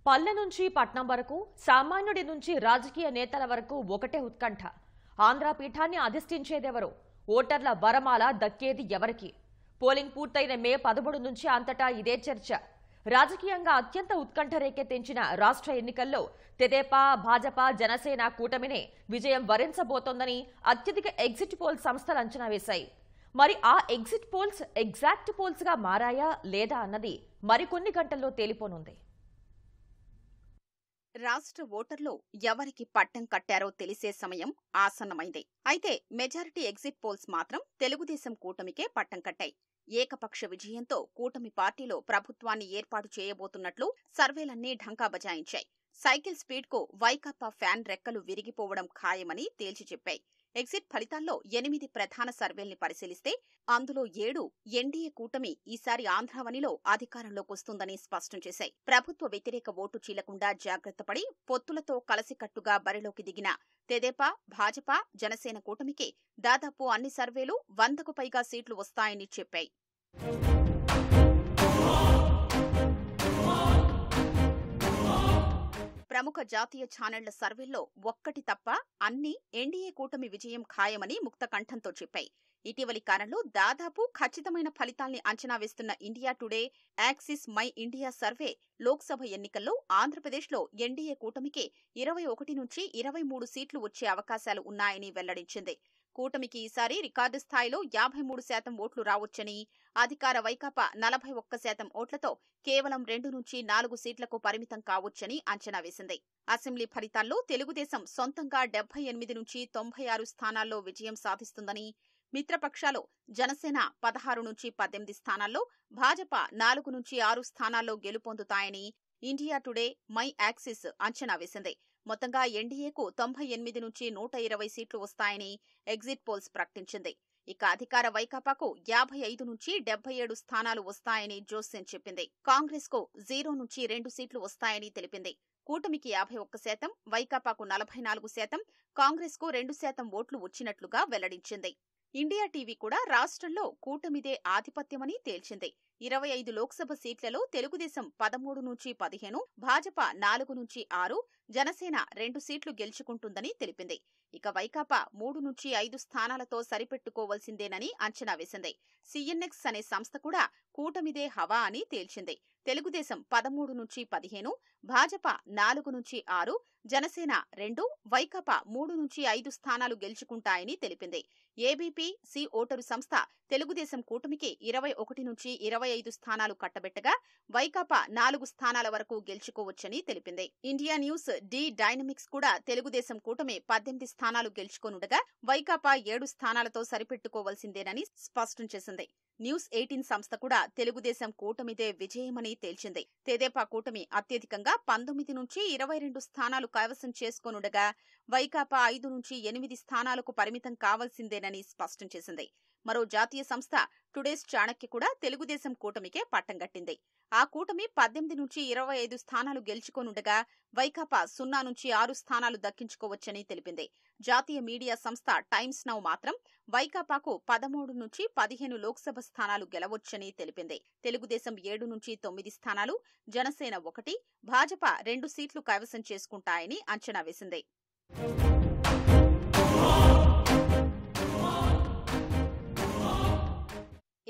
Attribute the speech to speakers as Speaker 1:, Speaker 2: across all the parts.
Speaker 1: పల్లె నుంచి పట్నం వరకు, సామాన్యుడి నుంచి రాజకీయ నేతల వరకు ఒకటే ఉత్కంఠ. ఆంధ్ర పీఠాన్ని అధిష్ఠించేదెవరు? ఓటర్ల వరమాల దక్కేది ఎవరికి? పోలింగ్ పూర్తయిన మే 13 నుంచి అంతటా ఇదే చర్చ. రాజకీయంగా అత్యంత ఉత్కంఠ రేకెత్తించిన రాష్ట్ర ఎన్నికల్లో తెదేపా, భాజపా, జనసేన కూటమినే విజయం వరించబోతోందని అత్యధిక ఎగ్జిట్ పోల్ సంస్థలు అంచనా వేశాయి. మరి ఆ ఎగ్జిట్ పోల్స్ ఎగ్జాక్ట్ పోల్స్ గా మారాయా లేదా అన్నది మరికొన్ని గంటల్లో తేలిపోనుంది.
Speaker 2: రాష్ట్ర ఓటర్లు ఎవరికి పట్టం కట్టారో తెలిసే సమయం ఆసన్నమైంది. అయితే మెజారిటీ ఎగ్జిట్ పోల్స్ మాత్రం తెలుగుదేశం కూటమికే పట్టం కట్టాయి. ఏకపక్ష విజయంతో కూటమి పార్టీలో ప్రభుత్వాన్ని ఏర్పాటు చేయబోతున్నట్లు సర్వేలన్నీ ఢంకా బజాయించాయి. సైకిల్ స్పీడ్ కు వైకాపా ఫ్యాన్ రెక్కలు విరిగిపోవడం ఖాయమని తేల్చి చెప్పాయి. ఎగ్జిట్ ఫలితాల్లో 8 ప్రధాన సర్వేల్ని పరిశీలిస్తే అందులో 7 ఎన్డీఏ కూటమి ఈసారి ఆంధ్రావనిలో అధికారంలోకొస్తుందని స్పష్టం చేశాయి. ప్రభుత్వ వ్యతిరేక ఓటు చీలకుండా జాగ్రత్తపడి పొత్తులతో కలసికట్టుగా బరిలోకి దిగిన తెదేపా, భాజపా, జనసేన కూటమికి దాదాపు అన్ని సర్వేలు 100కు పైగా సీట్లు వస్తాయని చెప్పాయి. ప్రముఖ జాతీయ ఛానళ్ల సర్వేల్లో ఒక్కటి తప్ప అన్ని ఎన్డీఏ కూటమి విజయం ఖాయమని ముక్తకంఠంతో చెప్పాయి. ఇటీవలి కాలంలో దాదాపు ఖచ్చితమైన ఫలితాల్ని అంచనా వేస్తున్న India today, axis my India survey Lok Sabha ఎన్నికల్లో ఆంధ్రప్రదేశ్లో ఎన్డీఏ కూటమికి 21 నుంచి 23 సీట్లు వచ్చే అవకాశాలు ఉన్నాయని వెల్లడించింది. కూటమికి ఈసారి రికార్డు స్థాయిలో 53% ఓట్లు రావొచ్చని, అధికార వైకాపా 41% ఓట్లతో కేవలం 2 నుంచి 4 సీట్లకు పరిమితం కావొచ్చని అంచనా వేసింది. అసెంబ్లీ ఫలితాల్లో తెలుగుదేశం సొంతంగా 78 నుంచి 96 స్థానాల్లో విజయం సాధిస్తుందని, మిత్రపక్షాలు జనసేన 16 నుంచి 18 స్థానాల్లో, భాజపా 4 నుంచి 6 స్థానాల్లో గెలుపొందుతాయని ఇండియా టుడే, మై యాక్సిస్ అంచనా వేసింది. మొత్తంగా ఎన్డీఏకు 98 నుంచి 120 సీట్లు వస్తాయని ఎగ్జిట్ పోల్స్ ప్రకటించింది. ఇక అధికార వైకాపాకు 55 నుంచి 77 స్థానాలు వస్తాయని జోస్యం చెప్పింది. కాంగ్రెస్ కు 0 నుంచి 2 సీట్లు వస్తాయని తెలిపింది. కూటమికి 51%, వైకాపాకు 44%, కాంగ్రెస్ కు 2% ఓట్లు వచ్చినట్లుగా వెల్లడించింది. ఇండియా టీవీ కూడా రాష్ట్రంలో కూటమిదే ఆధిపత్యమని తేల్చింది. 25 లోక్సభ సీట్లలో తెలుగుదేశం 13 నుంచి 15, భాజపా 4 నుంచి 6, జనసేన 2 సీట్లు గెలుచుకుంటుందని తెలిపింది. ఇక వైకాపా 3 నుంచి 5 స్థానాలతో సరిపెట్టుకోవాల్సిందేనని అంచనా వేసింది. సిఎన్ఎక్స్ అనే సంస్థ కూడా కూటమిదే హవా అని తేల్చింది. తెలుగుదేశం 13 నుంచి 15, భాజపా 4 నుంచి 6, జనసేన 2, వైకాపా 3 నుంచి 5 స్థానాలు గెలుచుకుంటాయని తెలిపింది. ఏబీపీ సి ఓటరు సంస్థ తెలుగుదేశం కూటమికి 21 నుంచి 25 స్థానాలు కట్టబెట్టగా, వైకాపా 4 స్థానాల వరకు గెలుచుకోవచ్చని తెలిపింది. ఇండియా న్యూస్ డి డైనమిక్స్ కూడా తెలుగుదేశం కూటమి 18 స్థానాలు గెలుచుకోనుండగా, వైకాపా 7 స్థానాలతో సరిపెట్టుకోవాల్సిందేనని స్పష్టం చేసింది. న్యూస్ 18 సంస్థ కూడా తెలుగుదేశం కూటమిదే విజయమని తేల్చింది. తెదేపా కూటమి అత్యధికంగా 19 నుంచి 22 స్థానాలు కైవసం చేసుకోనుండగా, వైకాపా 5 నుంచి 8 స్థానాలకు పరిమితం కావాల్సిందేనని స్పష్టం చేసింది. మరో జాతీయ సంస్థ టుడేస్ చాణక్య కూడా తెలుగుదేశం కూటమికే పట్టం గట్టింది. ఆ కూటమి 18 నుంచి 25 స్థానాలు గెలుచుకోనుండగా, వైకాపా 0 నుంచి 6 స్థానాలు దక్కించుకోవచ్చని తెలిపింది. జాతీయ మీడియా సంస్థ టైమ్స్ నౌ మాత్రం వైకాపాకు 13 నుంచి 15 లోక్సభ స్థానాలు గెలవొచ్చని తెలిపింది. తెలుగుదేశం 7 నుంచి 9 స్థానాలు, జనసేన 1, భాజపా 2 సీట్లు కైవసం చేసుకుంటాయని అంచనా వేసింది.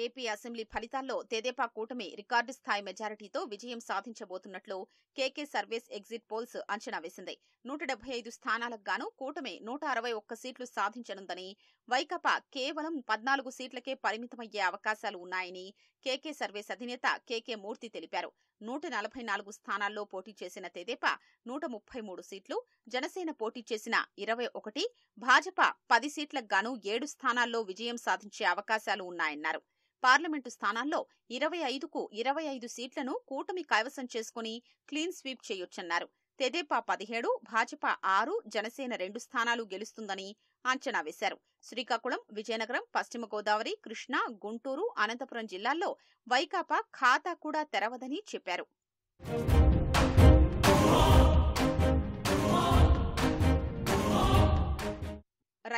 Speaker 2: ఏపీ అసెంబ్లీ ఫలితాల్లో తెదేపా కూటమి రికార్డు స్థాయి మెజారిటీతో విజయం సాధించబోతున్నట్లు కేకే సర్వేస్ ఎగ్జిట్ పోల్స్ అంచనా వేసింది. 175 స్థానాలకు గాను కూటమి 161 సీట్లు సాధించనుందని, వైకాపా కేవలం 14 సీట్లకే పరిమితమయ్యే అవకాశాలు ఉన్నాయని కేకే సర్వేస్ అధినేత కేకే మూర్తి తెలిపారు. 144 స్థానాల్లో పోటీ చేసిన తెదేపా 133 సీట్లు, జనసేన పోటీ చేసిన 21, భాజపా 10 సీట్లకు గాను 7 స్థానాల్లో విజయం సాధించే అవకాశాలు ఉన్నాయన్నారు. పార్లమెంటు స్థానాల్లో 25కు 25 సీట్లను కూటమి కైవసం చేసుకుని క్లీన్ స్వీప్ చేయొచ్చన్నారు. తెదేపా 17, భాజపా 6, జనసేన 2 స్థానాలు గెలుస్తుందని అంచనా వేశారు. శ్రీకాకుళం, విజయనగరం, పశ్చిమ గోదావరి, కృష్ణా, గుంటూరు, అనంతపురం జిల్లాల్లో వైకాపా ఖాతా కూడా తెరవదని చెప్పారు.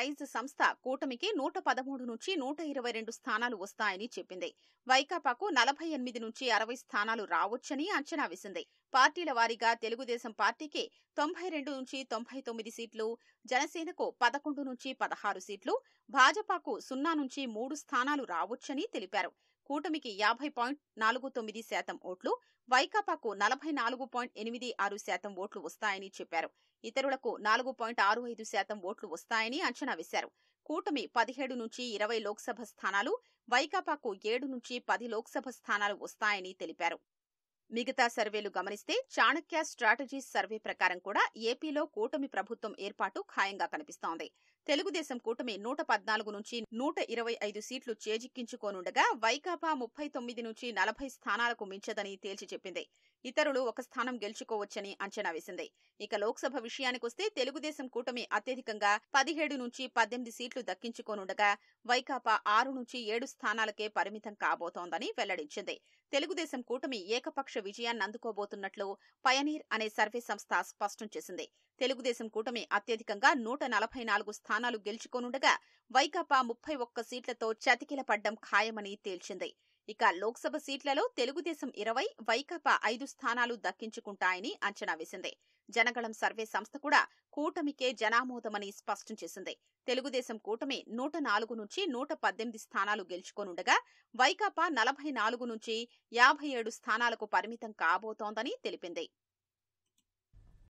Speaker 2: రైజ్ సంస్థ కూటమికి 113 నుంచి 122 స్థానాలు వస్తాయని చెప్పింది. వైకాపాకు 48 నుంచి 60 స్థానాలు రావచ్చని అంచనా వేసింది. పార్టీల వారీగా తెలుగుదేశం పార్టీకి 92 నుంచి 99 సీట్లు, జనసేనకు 11 నుంచి 16 సీట్లు, భాజపాకు 0 నుంచి 3 స్థానాలు రావచ్చని తెలిపారు. కూటమికి 50.49% ఓట్లు, వైకాపాకు 44.86% ఓట్లు వస్తాయని చెప్పారు. ఇతరులకు 4.65% ఓట్లు వస్తాయని అంచనా వేశారు. కూటమి 17 నుంచి 20 లోక్సభ స్థానాలు, వైకాపాకు 7 నుంచి 10 లోక్సభ స్థానాలు వస్తాయని తెలిపారు. మిగతా సర్వేలు గమనిస్తే చాణక్య స్ట్రాటజీస్ సర్వే ప్రకారం కూడా ఏపీలో కూటమి ప్రభుత్వం ఏర్పాటు ఖాయంగా కనిపిస్తోంది. తెలుగుదేశం కూటమి 114 నుంచి 125 సీట్లు చేజిక్కించుకోనుండగా వైకాపా 39 నుంచి 40 స్థానాలకు మించదని తేల్చి చెప్పింది. ఇతరులు ఒక స్థానం గెలుచుకోవచ్చని అంచనా వేసింది. ఇక లోక్సభ విషయానికొస్తే తెలుగుదేశం కూటమి అత్యధికంగా 17 నుంచి 18 సీట్లు దక్కించుకోనుండగా వైకాపా 6 నుంచి 7 స్థానాలకే పరిమితం కాబోతోందని వెల్లడించింది. తెలుగుదేశం కూటమి ఏకపక్ష విజయాన్ని అందుకోబోతున్నట్లు పయనీర్ అనే సర్వే సంస్థ స్పష్టం చేసింది. తెలుగుదేశం కూటమి అత్యధికంగా 144 స్థానాలు గెలుచుకోనుండగా వైకాపా 31 సీట్లతో చతికిలపడ్డం ఖాయమని తేల్చింది. ఇక లోక్సభ సీట్లలో తెలుగుదేశం 20, వైకాపా 5 స్థానాలు దక్కించుకుంటాయని అంచనా వేసింది. జనగళం సర్వే సంస్థ కూడా కూటమికే జనామోదమని స్పష్టం చేసింది. తెలుగుదేశం కూటమి 104 నుంచి 118 స్థానాలు గెలుచుకోనుండగా వైకాపా 44 నుంచి 57 స్థానాలకు పరిమితం కాబోతోందని తెలిపింది.